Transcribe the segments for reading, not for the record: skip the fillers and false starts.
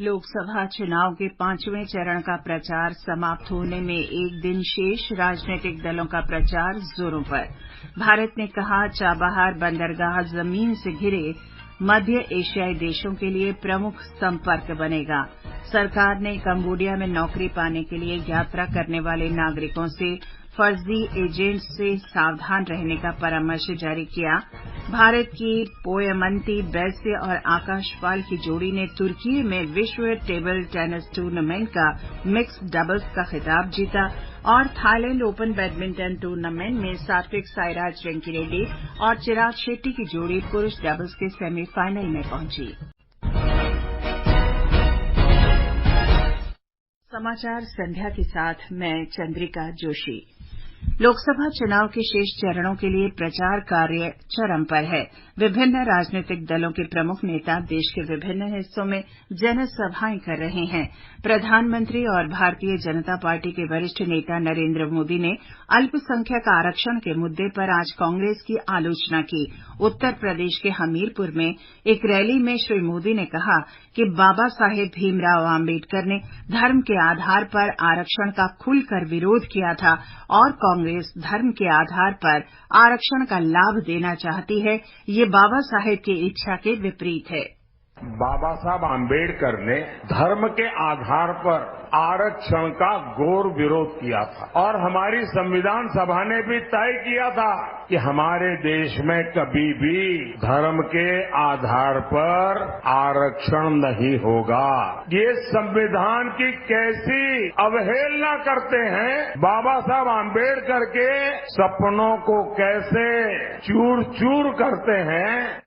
लोकसभा चुनाव के 5वें चरण का प्रचार समाप्त होने में एक दिन शेष। राजनीतिक दलों का प्रचार जोरों पर। भारत ने कहा, चाबहार बंदरगाह जमीन से घिरे मध्य एशियाई देशों के लिए प्रमुख संपर्क बनेगा। सरकार ने कंबोडिया में नौकरी पाने के लिए यात्रा करने वाले नागरिकों से फर्जी एजेंट्स से सावधान रहने का परामर्श जारी किया। भारत की पोयमंती बैस्य और आकाश पाल की जोड़ी ने तुर्की में विश्व टेबल टेनिस टूर्नामेंट का मिक्स्ड डबल्स का खिताब जीता और थाईलैंड ओपन बैडमिंटन टूर्नामेंट में सात्विक साईराज रंकीरेड्डी और चिराग शेट्टी की जोड़ी पुरुष डबल्स के सेमीफाइनल में पहुंची। समाचार संध्या के साथ मैं चंद्रिका जोशी। लोकसभा चुनाव के शेष चरणों के लिए प्रचार कार्य चरम पर है। विभिन्न राजनीतिक दलों के प्रमुख नेता देश के विभिन्न हिस्सों में जनसभाएं कर रहे हैं। प्रधानमंत्री और भारतीय जनता पार्टी के वरिष्ठ नेता नरेंद्र मोदी ने अल्पसंख्यक आरक्षण के मुद्दे पर आज कांग्रेस की आलोचना की। उत्तर प्रदेश के हमीरपुर में एक रैली में श्री मोदी ने कहा कि बाबा साहेब भीमराव आम्बेडकर ने धर्म के आधार पर आरक्षण का खुलकर विरोध किया था और कांग्रेस धर्म के आधार पर आरक्षण का लाभ देना चाहती है। ये बाबा साहेब की इच्छा के विपरीत है। बाबा साहब आम्बेडकर ने धर्म के आधार पर आरक्षण का घोर विरोध किया था और हमारी संविधान सभा ने भी तय किया था कि हमारे देश में कभी भी धर्म के आधार पर आरक्षण नहीं होगा। ये संविधान की कैसी अवहेलना करते हैं, बाबा साहब आम्बेडकर के सपनों को कैसे चूर चूर करते हैं।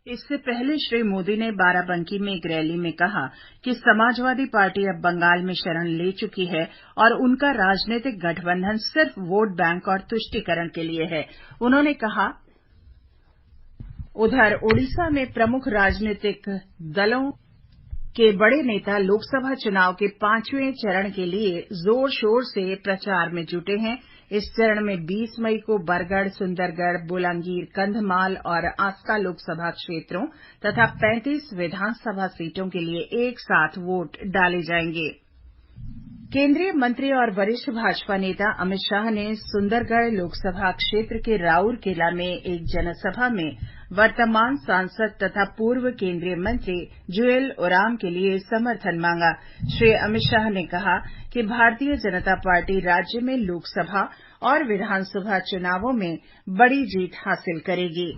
इससे पहले श्री मोदी ने बाराबंकी में एक रैली में कहा कि समाजवादी पार्टी अब बंगाल में शरण ले चुकी है और उनका राजनीतिक गठबंधन सिर्फ वोट बैंक और तुष्टीकरण के लिए है। उन्होंने कहा, उधर ओडिशा में प्रमुख राजनीतिक दलों के बड़े नेता लोकसभा चुनाव के 5वें चरण के लिए जोर शोर से प्रचार में जुटे हैं। इस चरण में 20 मई को बरगढ़, सुंदरगढ़, बोलांगीर, कंधमाल और आस्का लोकसभा क्षेत्रों तथा 35 विधानसभा सीटों के लिए एक साथ वोट डाले जाएंगे। केंद्रीय मंत्री और वरिष्ठ भाजपा नेता अमित शाह ने सुंदरगढ़ लोकसभा क्षेत्र के राउरकेला में एक जनसभा में वर्तमान सांसद तथा पूर्व केंद्रीय मंत्री जुएल ओराम के लिए समर्थन मांगा। श्री अमित शाह ने कहा कि भारतीय जनता पार्टी राज्य में लोकसभा और विधानसभा चुनावों में बड़ी जीत हासिल करेगी।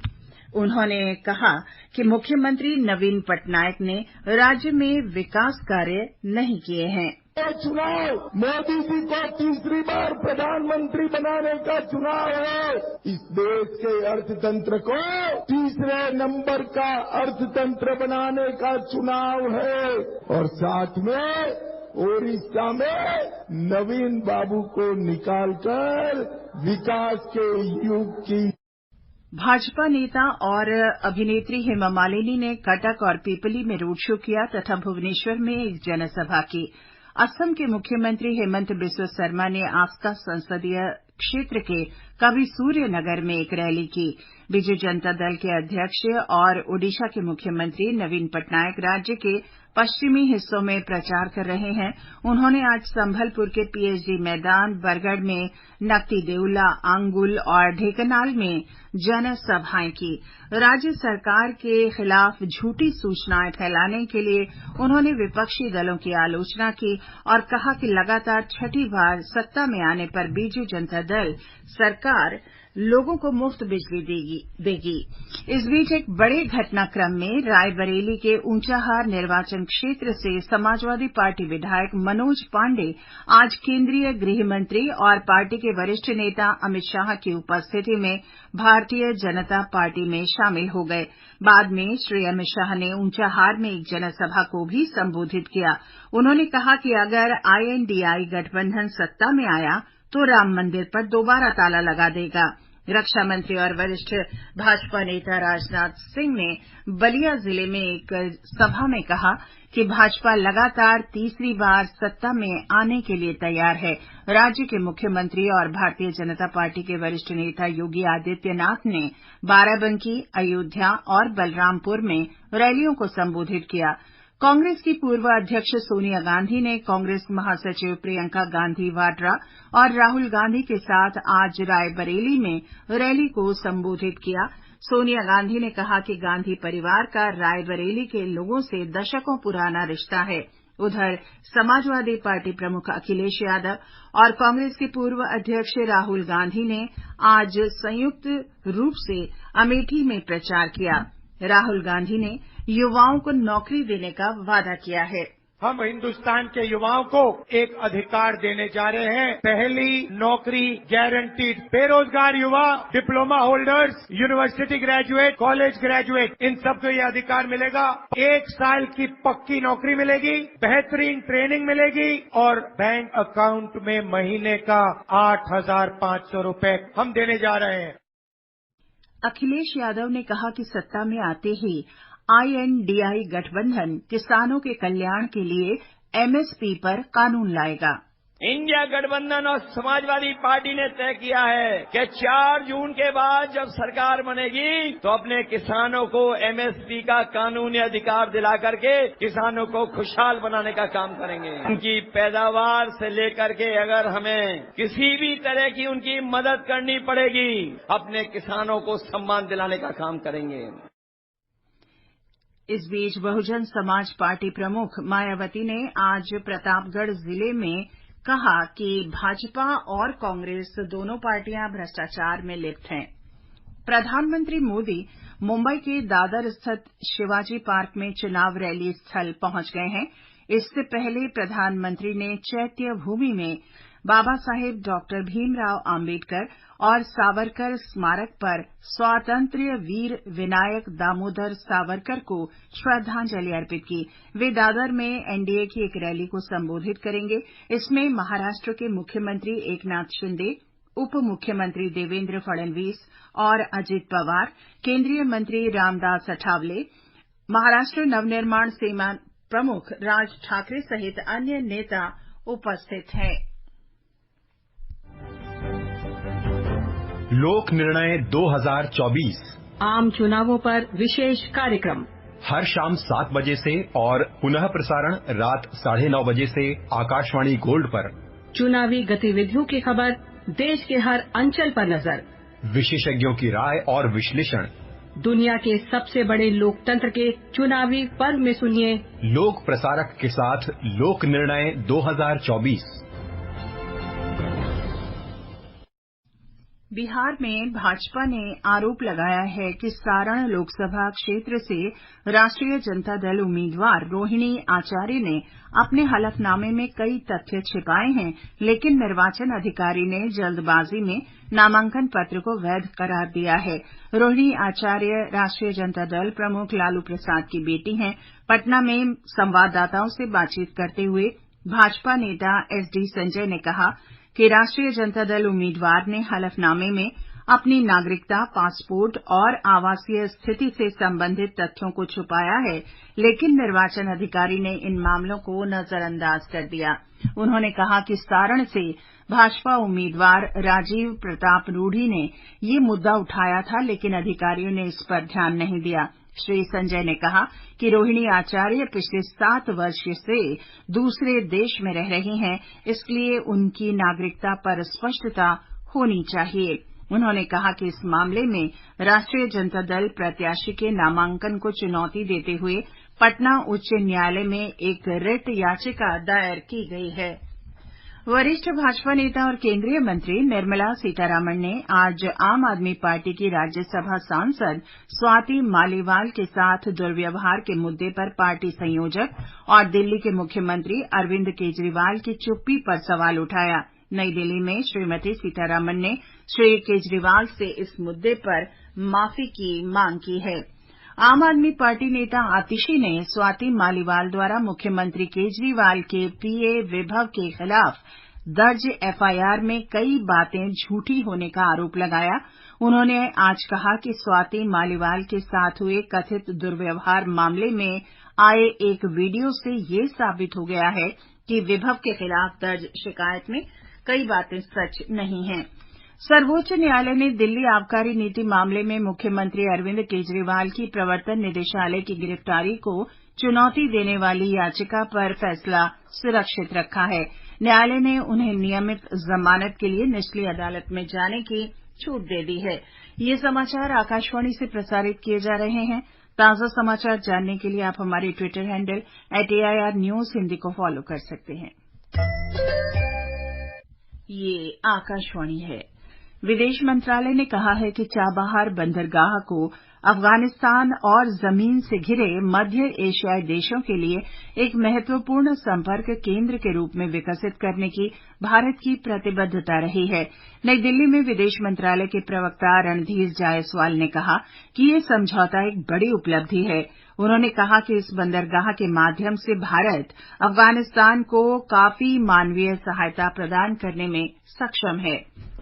उन्होंने कहा कि मुख्यमंत्री नवीन पटनायक ने राज्य में विकास कार्य नहीं किए हैं। ये चुनाव मोदी जी को तीसरी बार प्रधानमंत्री बनाने का चुनाव है। इस देश के अर्थतंत्र को तीसरे नंबर का अर्थतंत्र बनाने का चुनाव है और साथ में ओडिशा में नवीन बाबू को निकालकर विकास के युग की। भाजपा नेता और अभिनेत्री हेमा मालिनी ने कटक और पीपली में रोड शो किया तथा भुवनेश्वर में एक जनसभा की। असम के मुख्यमंत्री हेमंत बिस्वा शर्मा ने आस्का संसदीय क्षेत्र के कवि सूर्य नगर में एक रैली की। बीजू जनता दल के अध्यक्ष और ओडिशा के मुख्यमंत्री नवीन पटनायक राज्य के पश्चिमी हिस्सों में प्रचार कर रहे हैं। उन्होंने आज संभलपुर के पीएचडी मैदान, बरगढ़ में नक्ती देउला, आंगुल और ढेकनाल में जनसभाएं की। राज्य सरकार के खिलाफ झूठी सूचनाएं फैलाने के लिए उन्होंने विपक्षी दलों की आलोचना की और कहा कि लगातार छठी बार सत्ता में आने पर बीजू जनता दल सरकार लोगों को मुफ्त बिजली देगी। इस बीच एक बड़े घटनाक्रम में रायबरेली के ऊंचाहार निर्वाचन क्षेत्र से समाजवादी पार्टी विधायक मनोज पांडे आज केंद्रीय गृह मंत्री और पार्टी के वरिष्ठ नेता अमित शाह की उपस्थिति में भारतीय जनता पार्टी में शामिल हो गए। बाद में श्री अमित शाह ने ऊंचाहार में एक जनसभा को भी संबोधित किया। उन्होंने कहा कि अगर आईएनडीआई गठबंधन सत्ता में आया तो राम मंदिर पर दोबारा ताला लगा देगा। रक्षा मंत्री और वरिष्ठ भाजपा नेता राजनाथ सिंह ने बलिया जिले में एक सभा में कहा कि भाजपा लगातार तीसरी बार सत्ता में आने के लिए तैयार है। राज्य के मुख्यमंत्री और भारतीय जनता पार्टी के वरिष्ठ नेता योगी आदित्यनाथ ने बाराबंकी, अयोध्या और बलरामपुर में रैलियों को संबोधित किया। कांग्रेस की पूर्व अध्यक्ष सोनिया गांधी ने कांग्रेस महासचिव प्रियंका गांधी वाड्रा और राहुल गांधी के साथ आज रायबरेली में रैली को संबोधित किया। सोनिया गांधी ने कहा कि गांधी परिवार का रायबरेली के लोगों से दशकों पुराना रिश्ता है। उधर समाजवादी पार्टी प्रमुख अखिलेश यादव और कांग्रेस के पूर्व अध्यक्ष राहुल गांधी ने आज संयुक्त रूप से अमेठी में प्रचार किया। राहुल गांधी ने युवाओं को नौकरी देने का वादा किया है। हम हिंदुस्तान के युवाओं को एक अधिकार देने जा रहे हैं, पहली नौकरी गारंटीड। बेरोजगार युवा, diploma holders, university graduate, college graduate, इन सबको ये अधिकार मिलेगा। 1 साल की पक्की नौकरी मिलेगी, बेहतरीन ट्रेनिंग मिलेगी और बैंक अकाउंट में महीने का 8,500 रुपए हम देने जा रहे हैं। अखिलेश यादव ने कहा कि सत्ता में आते ही INDI गठबंधन किसानों के कल्याण के लिए MSP पर कानून लाएगा। इंडिया गठबंधन और समाजवादी पार्टी ने तय किया है कि 4 जून के बाद जब सरकार बनेगी तो अपने किसानों को MSP का कानूनी अधिकार दिला करके किसानों को खुशहाल बनाने का काम करेंगे। उनकी पैदावार से लेकर के अगर हमें किसी भी तरह की उनकी मदद करनी पड़ेगी, अपने किसानों को सम्मान दिलाने का काम करेंगे। इस बीच बहुजन समाज पार्टी प्रमुख मायावती ने आज प्रतापगढ़ जिले में कहा कि भाजपा और कांग्रेस दोनों पार्टियां भ्रष्टाचार में लिप्त हैं। प्रधानमंत्री मोदी मुंबई के दादर स्थित शिवाजी पार्क में चुनाव रैली स्थल पहुंच गए हैं। इससे पहले प्रधानमंत्री ने चैत्य भूमि में बाबा साहेब डॉक्टर भीमराव आम्बेडकर और सावरकर स्मारक पर स्वातंत्र्य वीर विनायक दामोदर सावरकर को श्रद्धांजलि अर्पित की। वे दादर में एनडीए की एक रैली को संबोधित करेंगे। इसमें महाराष्ट्र के मुख्यमंत्री एकनाथ शिंदे, उप मुख्यमंत्री देवेंद्र फडणवीस और अजित पवार, केंद्रीय मंत्री रामदास अठावले, महाराष्ट्र नवनिर्माण सेना प्रमुख राज ठाकरे सहित अन्य नेता उपस्थित हैं। लोक निर्णय 2024 आम चुनावों पर विशेष कार्यक्रम हर शाम 7 बजे से और पुनः प्रसारण रात 9:30 बजे से आकाशवाणी गोल्ड पर। चुनावी गतिविधियों की खबर, देश के हर अंचल पर नजर, विशेषज्ञों की राय और विश्लेषण। दुनिया के सबसे बड़े लोकतंत्र के चुनावी पर्व में सुनिए लोक प्रसारक के साथ लोक निर्णय 2024। बिहार में भाजपा ने आरोप लगाया है कि सारण लोकसभा क्षेत्र से राष्ट्रीय जनता दल उम्मीदवार रोहिणी आचार्य ने अपने हलफनामे में कई तथ्य छिपाए हैं, लेकिन निर्वाचन अधिकारी ने जल्दबाजी में नामांकन पत्र को वैध करार दिया है। रोहिणी आचार्य राष्ट्रीय जनता दल प्रमुख लालू प्रसाद की बेटी हैं। पटना में संवाददाताओं से बातचीत करते हुए भाजपा नेता SD संजय ने कहा कि राष्ट्रीय जनता दल उम्मीदवार ने हलफनामे में अपनी नागरिकता, पासपोर्ट और आवासीय स्थिति से संबंधित तथ्यों को छुपाया है, लेकिन निर्वाचन अधिकारी ने इन मामलों को नजरअंदाज कर दिया। उन्होंने कहा कि सारण से भाजपा उम्मीदवार राजीव प्रताप रूढ़ी ने ये मुद्दा उठाया था, लेकिन अधिकारियों ने इस पर ध्यान नहीं दिया। श्री संजय ने कहा कि रोहिणी आचार्य पिछले 7 वर्ष से दूसरे देश में रह रही हैं, इसलिए उनकी नागरिकता पर स्पष्टता होनी चाहिए। उन्होंने कहा कि इस मामले में राष्ट्रीय जनता दल प्रत्याशी के नामांकन को चुनौती देते हुए पटना उच्च न्यायालय में एक रिट याचिका दायर की गई है। वरिष्ठ भाजपा नेता और केंद्रीय मंत्री निर्मला सीतारामन ने आज आम आदमी पार्टी की राज्यसभा सांसद स्वाति मालीवाल के साथ दुर्व्यवहार के मुद्दे पर पार्टी संयोजक और दिल्ली के मुख्यमंत्री अरविंद केजरीवाल की चुप्पी पर सवाल उठाया। नई दिल्ली में श्रीमती सीतारामन ने श्री केजरीवाल से इस मुद्दे पर माफी की मांग की है। आम आदमी पार्टी नेता आतिशी ने स्वाति मालीवाल द्वारा मुख्यमंत्री केजरीवाल के PA विभव के खिलाफ दर्ज FIR में कई बातें झूठी होने का आरोप लगाया। उन्होंने आज कहा कि स्वाति मालीवाल के साथ हुए कथित दुर्व्यवहार मामले में आए एक वीडियो से ये साबित हो गया है कि विभव के खिलाफ दर्ज शिकायत में कई बातें सच नहीं हैं। सर्वोच्च न्यायालय ने दिल्ली आबकारी नीति मामले में मुख्यमंत्री अरविंद केजरीवाल की प्रवर्तन निदेशालय की गिरफ्तारी को चुनौती देने वाली याचिका पर फैसला सुरक्षित रखा है। न्यायालय ने उन्हें नियमित जमानत के लिए निचली अदालत में जाने की छूट दे दी है। ये समाचार आकाशवाणी से प्रसारित किए जा रहे हैं। ताजा समाचार जानने के लिए आप हमारे Twitter handle @AIR News Hindi को फॉलो कर सकते हैं। ये आकाशवाणी है। विदेश मंत्रालय ने कहा है कि चाबहार बंदरगाह को अफगानिस्तान और जमीन से घिरे मध्य एशियाई देशों के लिए एक महत्वपूर्ण संपर्क केंद्र के रूप में विकसित करने की भारत की प्रतिबद्धता रही है। नई दिल्ली में विदेश मंत्रालय के प्रवक्ता रणधीर जायसवाल ने कहा कि ये समझौता एक बड़ी उपलब्धि है। उन्होंने कहा कि इस बंदरगाह के माध्यम से भारत अफगानिस्तान को काफी मानवीय सहायता प्रदान करने में सक्षम है।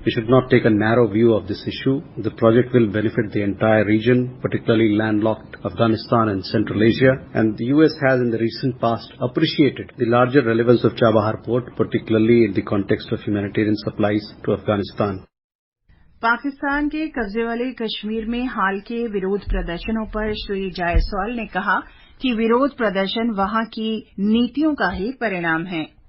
We should not take a narrow view of this issue. The project will benefit the entire region, particularly landlocked Afghanistan and Central Asia. And the U.S. has in the recent past appreciated the larger relevance of Chabahar Port, particularly in the context of humanitarian supplies to Afghanistan. Pakistan के कब्जे वाले कश्मीर में हाल के विरोध प्रदर्शनों पर श्री जायसवाल ने कहा कि विरोध प्रदर्शन वहां की नीतियों का ही परिणाम है।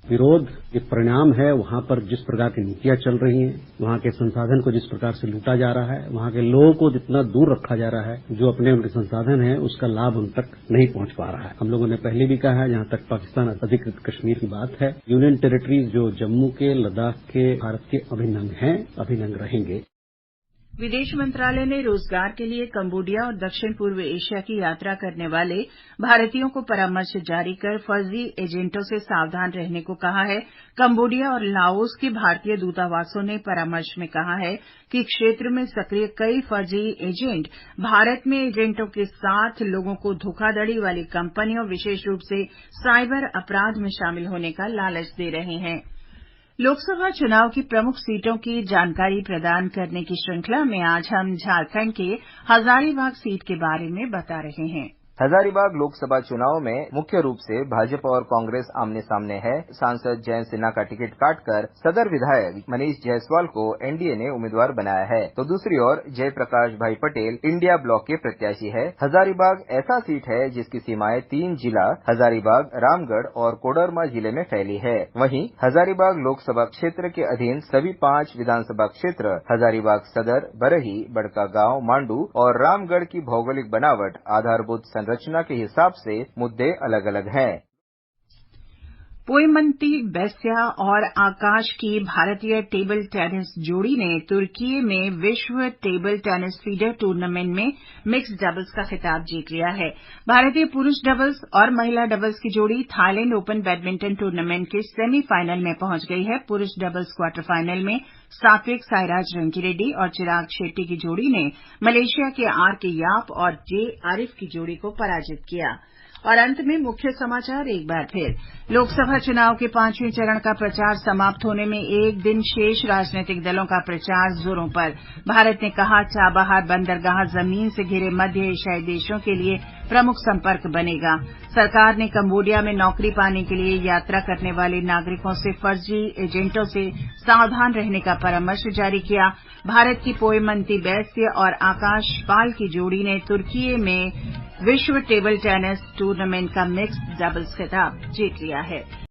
विरोध के परिणाम है वहां पर जिस प्रकार की नीतियां चल रही हैं, वहां के संसाधन को जिस प्रकार से लूटा जा रहा है, वहां के लोगों को जितना दूर रखा जा रहा है, जो अपने उनके संसाधन हैं उसका लाभ उन तक नहीं पहुंच पा रहा है। हम लोगों ने पहले भी कहा है, जहां तक पाकिस्तान अधिकृत कश्मीर की बात है, यूनियन टेरिटरीज जो जम्मू के, लद्दाख के भारत के अभिन्न अंग हैं, अभिन्न अंग रहेंगे। विदेश मंत्रालय ने रोजगार के लिए कंबोडिया और दक्षिण पूर्व एशिया की यात्रा करने वाले भारतीयों को परामर्श जारी कर फर्जी एजेंटों से सावधान रहने को कहा है। कंबोडिया और लाओस के भारतीय दूतावासों ने परामर्श में कहा है कि क्षेत्र में सक्रिय कई फर्जी एजेंट भारत में एजेंटों के साथ लोगों को धोखाधड़ी वाली कंपनियों, विशेष रूप से साइबर अपराध में शामिल होने का लालच दे रहे हैं। लोकसभा चुनाव की प्रमुख सीटों की जानकारी प्रदान करने की श्रृंखला में आज हम झारखंड के हजारीबाग सीट के बारे में बता रहे हैं। हजारीबाग लोकसभा चुनाव में मुख्य रूप से भाजपा और कांग्रेस आमने सामने है। सांसद जयंत सिन्हा का टिकट काटकर सदर विधायक मनीष जायसवाल को एनडीए ने उम्मीदवार बनाया है, तो दूसरी ओर जयप्रकाश भाई पटेल इंडिया ब्लॉक के प्रत्याशी है। हजारीबाग ऐसा सीट है जिसकी सीमाएं 3 जिला हजारीबाग, रामगढ़ और कोडरमा जिले में फैली है। वहीं हजारीबाग लोकसभा क्षेत्र के अधीन सभी 5 विधानसभा क्षेत्र हजारीबाग सदर, बरही, बड़कागांव, मांडू और रामगढ़ की भौगोलिक बनावट, आधारभूत संरचना के हिसाब से मुद्दे अलग अलग हैं। पोयमंती बेस्या और आकाश की भारतीय टेबल टेनिस जोड़ी ने तुर्की में विश्व टेबल टेनिस फीडर टूर्नामेंट में मिक्स्ड डबल्स का खिताब जीत लिया है। भारतीय पुरुष डबल्स और महिला डबल्स की जोड़ी थाईलैंड ओपन बैडमिंटन टूर्नामेंट के सेमीफाइनल में पहुंच गई है। पुरुष डबल्स क्वार्टर फाइनल में सात्विक साईराज रंकीरेड्डी और चिराग शेट्टी की जोड़ी ने मलेशिया के आर.के. याप और जे. आरिफ की जोड़ी को पराजित किया। और अंत में मुख्य समाचार एक बार फिर। लोकसभा चुनाव के 5वें चरण का प्रचार समाप्त होने में एक दिन शेष। राजनीतिक दलों का प्रचार जोरों पर। भारत ने कहा चाबहार बंदरगाह जमीन से घिरे मध्य एशियाई देशों के लिए प्रमुख संपर्क बनेगा। सरकार ने कंबोडिया में नौकरी पाने के लिए यात्रा करने वाले नागरिकों से फर्जी एजेंटों से सावधान रहने का परामर्श जारी किया। भारत की पोयमंती बैस्य और आकाश पाल की जोड़ी ने तुर्की में विश्व टेबल टेनिस टूर्नामेंट का मिक्स्ड डबल्स खिताब जीत लिया है।